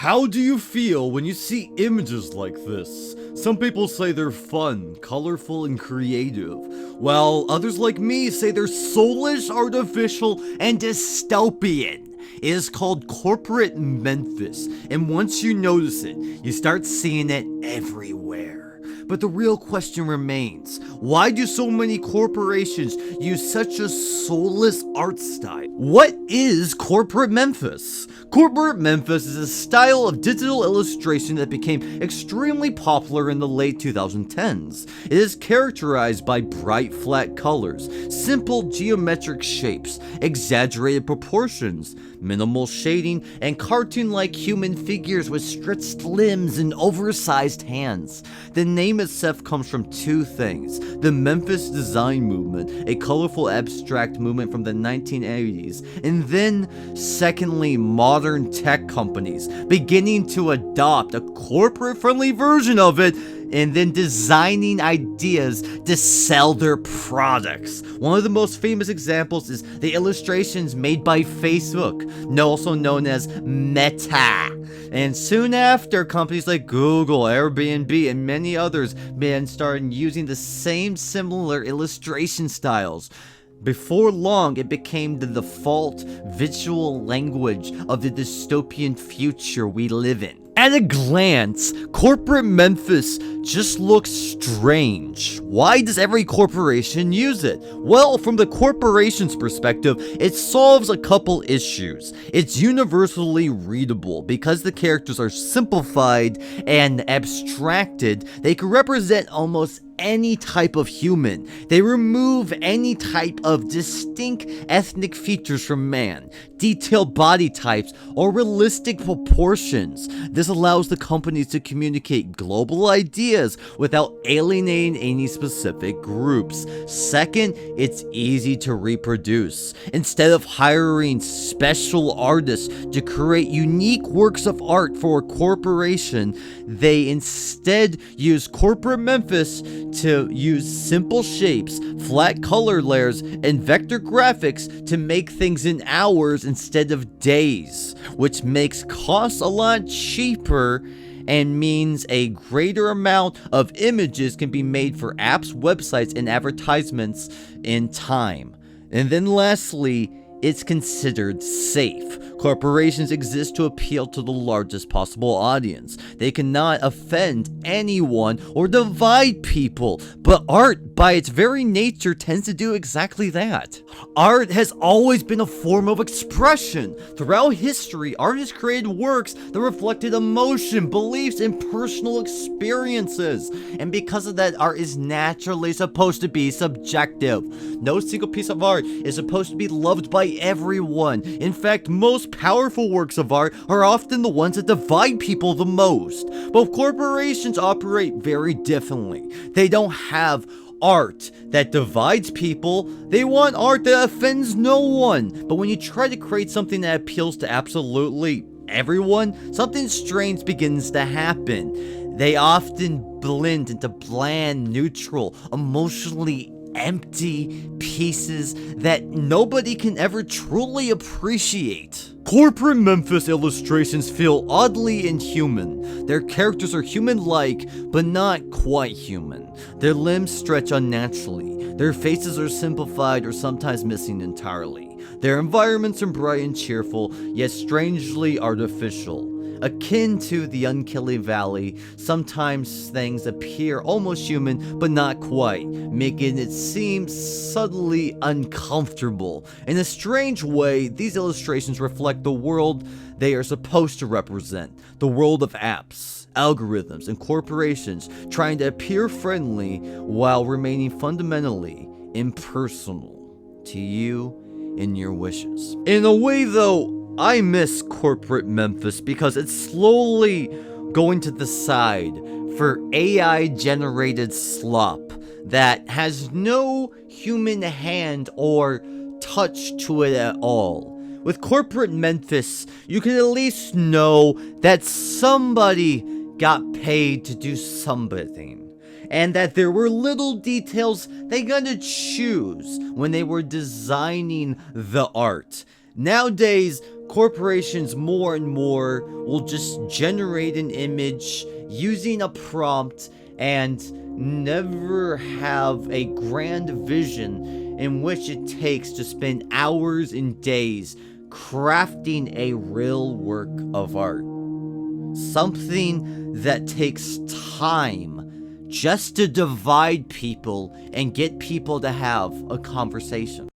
How do you feel when you see images like this? Some people say they're fun, colorful, and creative, while others like me say they're soulless, artificial, and dystopian. It is called Corporate Memphis, and once you notice it, you start seeing it everywhere. But the real question remains, why do so many corporations use such a soulless art style? What is Corporate Memphis? Corporate Memphis is a style of digital illustration that became extremely popular in the late 2010s. It is characterized by bright flat colors, simple geometric shapes, exaggerated proportions, minimal shading, and cartoon-like human figures with stretched limbs and oversized hands. The name itself comes from two things: the Memphis design movement, a colorful abstract movement from the 1980s, and then, secondly, modern tech companies beginning to adopt a corporate-friendly version of it and then designing ideas to sell their products. One of the most famous examples is the illustrations made by Facebook, also known as Meta. And soon after, companies like Google, Airbnb, and many others began starting using the same similar illustration styles. Before long, it became the default visual language of the dystopian future we live in. At a glance, Corporate Memphis just looks strange. Why does every corporation use it? Well, from the corporation's perspective, it solves a couple issues. It's universally readable. Because the characters are simplified and abstracted, they can represent almost any type of human. They remove any type of distinct ethnic features from man, detailed body types, or realistic proportions. This allows the companies to communicate global ideas without alienating any specific groups. Second, it's easy to reproduce. Instead of hiring special artists to create unique works of art for a corporation, they instead use Corporate Memphis to use simple shapes, flat color layers, and vector graphics to make things in hours instead of days, which makes costs a lot cheaper and means a greater amount of images can be made for apps, websites, and advertisements in time. And then lastly, it's considered safe. Corporations exist to appeal to the largest possible audience. They cannot offend anyone or divide people, but art, by its very nature, tends to do exactly that. Art has always been a form of expression. Throughout history, artists created works that reflected emotion, beliefs, and personal experiences. And because of that, art is naturally supposed to be subjective. No single piece of art is supposed to be loved by everyone. In fact, most powerful works of art are often the ones that divide people the most. But corporations operate very differently. They don't have art that divides people. They want art that offends no one. But when you try to create something that appeals to absolutely everyone, something strange begins to happen. They often blend into bland, neutral, emotionally empty pieces that nobody can ever truly appreciate. Corporate Memphis illustrations feel oddly inhuman. Their characters are human-like, but not quite human. Their limbs stretch unnaturally. Their faces are simplified or sometimes missing entirely. Their environments are bright and cheerful, yet strangely artificial. Akin to the uncanny valley, sometimes things appear almost human, but not quite, making it seem subtly uncomfortable. In a strange way, these illustrations reflect the world they are supposed to represent, the world of apps, algorithms, and corporations trying to appear friendly while remaining fundamentally impersonal to you and your wishes. In a way, though, I miss Corporate Memphis because it's slowly going to the side for AI-generated slop that has no human hand or touch to it at all. With Corporate Memphis, you can at least know that somebody got paid to do something, and that there were little details they got to choose when they were designing the art. Nowadays, corporations more and more will just generate an image using a prompt and never have a grand vision in which it takes to spend hours and days crafting a real work of art. Something that takes time just to divide people and get people to have a conversation.